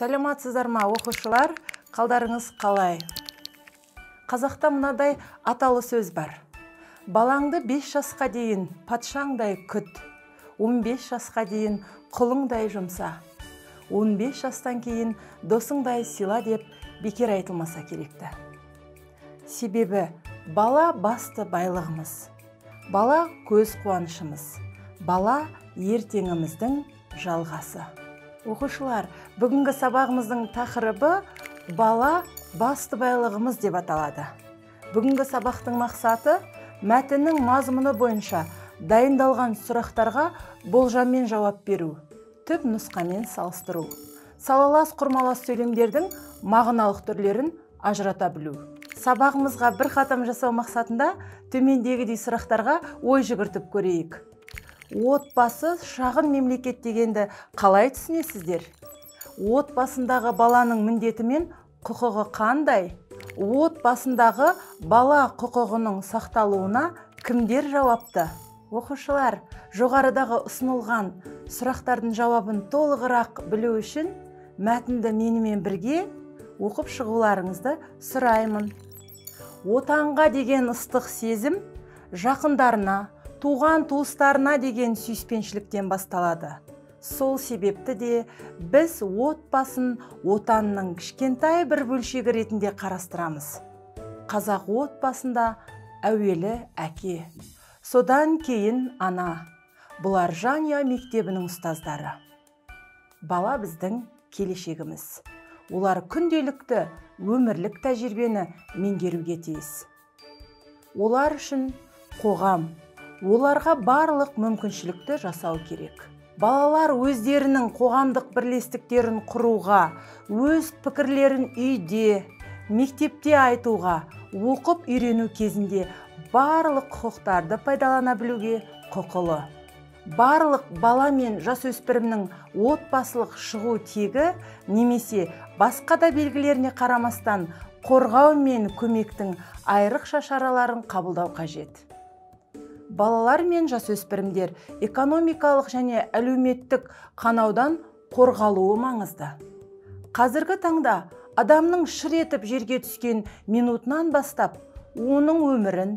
Саламатсыздар ма, оқушылар? Қалдарыңыз қалай? Қазақта мынадай аталы сөз бар. Балаңды 5 жасқа дейін патшаңдай күт, 15 жасқа дейін құлыңдай жұмса, 15 жастан кейін досыңдай сыйла деп бекер айтылмаса керекті. Себебі бала басты байлығымыз, бала көз қуанышымыз, бала ертеңіміздің жалғасы. Оқушылар, бүгінгі сабағымыздың тақырыбы бала басты байлығымыз деп аталады. Бүгінгі сабақтың мақсаты мәтіннің мазмұны бойынша дайындалған сұрақтарға болжаммен жауап беру, түп нұсқамен салыстыру, салалас құрмалас сөйлемдердің мағыналық түрлерін ажырата білу. Сабағымызға бір қадам жасау мақсатында төмендегідей сұрақтарға ой жүгіртіп көрейік. Отбасы шағын мемлекет дегенді қалай түсінесіздер? Отбасындағы баланың міндеті мен құқығы қандай? Отбасындағы бала құқығының сақталуына кімдер жауапты? Оқушылар, жоғарыдағы ұсынылған сұрақтардың жауабын толығырақ білу үшін мәтінді менімен бірге оқып шығуларыңызды сұраймын. Отанға деген ыстық сезім жақындарына, туған туыстарына деген сүйіспеншіліктен басталады. Сол себепті де біз отбасын отанның кішкентай бір бөлшегі ретінде қарастырамыз. Қазақ отбасында әуелі әке, содан кейін ана. Бұлар жанұя мектебінің ұстаздары. Бала біздің келешегіміз. Олар күнделікті өмірлік тәжірибені меңгеруге тиіс. Олар үшін қоғам, оларға барлық мүмкіншілікті жасау керек. Балалар өздерінің қоғамдық бірлестіктерін құруға, өз пікірлерін үйде, мектепте айтуға, оқып үйрену кезінде барлық құқықтарды пайдалана білуге құқылы. Барлық бала мен жасөспірімнің отбасылық шығу тегі немесе басқа да белгілеріне қарамастан қорғау мен көмектің айрықша шараларын қабылдау қажет. Балалар мен жасөспірімдер экономикалық және әлеуметтік қанаудан қорғалуы маңызды. Қазіргі таңда адамның шыр етіп жерге түскен минутынан бастап оның өмірін,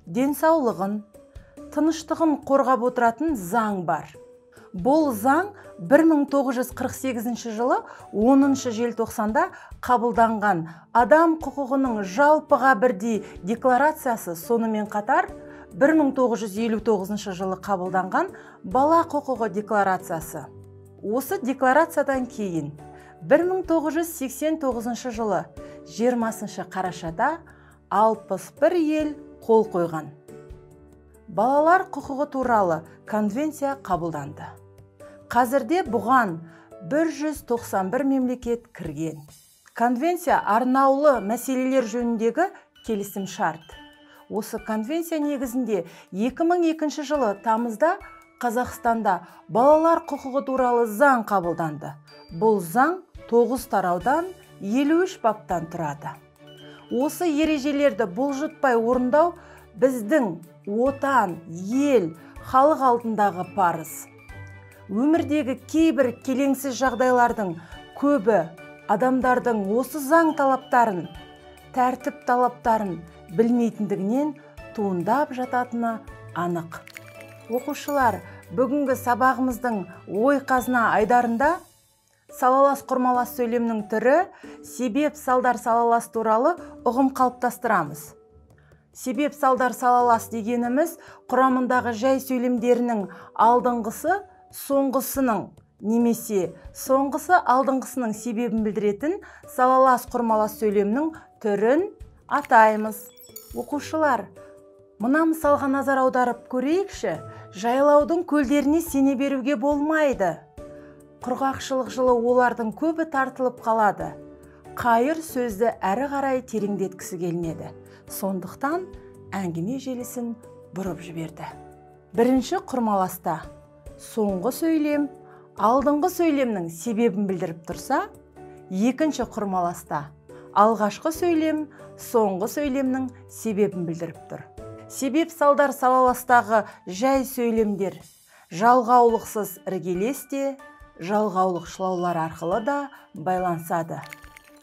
денсаулығын, тыныштығын қорғап отыратын заң бар. Бұл заң 1948 жылы 10 желтоқсанда қабылданған адам құқығының жалпыға бірдей декларациясы, сонымен қатар 1959 жылы қабылданған бала құқығы декларациясы. Осы декларациядан кейін 1989 жылы 20 қарашада 61 ел қол қойған балалар құқығы туралы конвенция қабылданды. Қазірде бұған 191 мемлекет кірген. Конвенция арнаулы мәселелер жөніндегі келісім шарт. Осы конвенция негізінде 2002 жылы тамызда Қазақстанда балалар құқығы туралы заң қабылданды. Бұл заң 9 тараудан 53 баптан тұрады. Осы ережелерді бұлжытпай орындау біздің отан, ел, халық алдындағы парыз. Өмірдегі кейбір келеңсіз жағдайлардың көбі адамдардың осы заң талаптарын, тәртіп талаптарын білмейтіндігінен туындап жататыны анық. Оқушылар, бүгінгі сабағымыздың ой қазына айдарында салалас құрмалас сөйлемнің түрі, себеп салдар салалас туралы ұғым қалыптастырамыз. Себеп салдар салалас дегеніміз құрамындағы жай сөйлемдерінің алдыңғысы соңғысының немесе соңғысы алдыңғысының себебін білдіретін салалас құрмалас сөйлемнің түрін атаймыз. Оқушылар, мына мысалға назар аударып көрейікші, жайлаудың көлдеріне сене беруге болмайды. Құрғақшылық жылы олардың көбі тартылып қалады. Қайыр сөзді әрі қарай тереңдеткісі келмеді. Сондықтан әңгіме желісін бұрып жіберді. Бірінші құрмаласта соңғы сөйлем алдыңғы сөйлемнің себебін білдіріп тұрса, екінші құрмаласта алғашқы сөйлем соңғы сөйлемнің себебін білдіріп тұр. Себеп салдар салаластағы жай сөйлемдер жалғаулықсыз іргелесте, жалғаулықшылаулар арқылы да байланысады.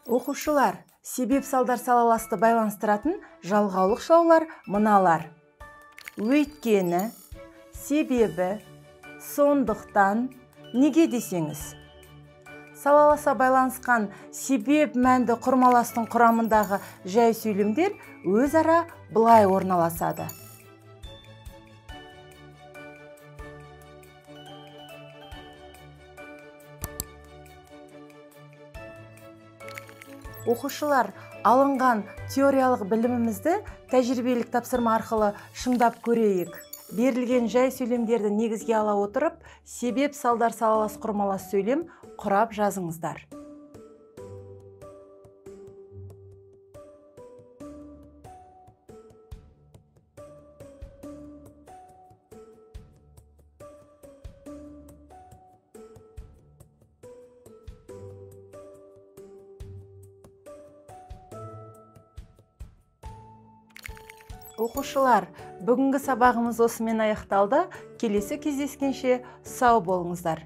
Оқушылар, себеп салдар салаласты байланыстыратын жалғаулықшылаулар мыналар: өйткені, себебі, сондықтан, неге десеңіз. Салаласа байланысқан себеп мәнді құрмаластың құрамындағы жай сөйлемдер өзара былай орналасады. Оқушылар, алынған теориялық білімімізді тәжірибелік тапсырма арқылы шыңдап көрейік. Берілген жай сөйлемдерді негізге ала отырып, себеп салдар салалас құрмалас сөйлем құрап жазыңыздар. Оқушылар, бүгінгі сабағымыз осымен аяқталды. Келесі кездескенше сау болыңыздар.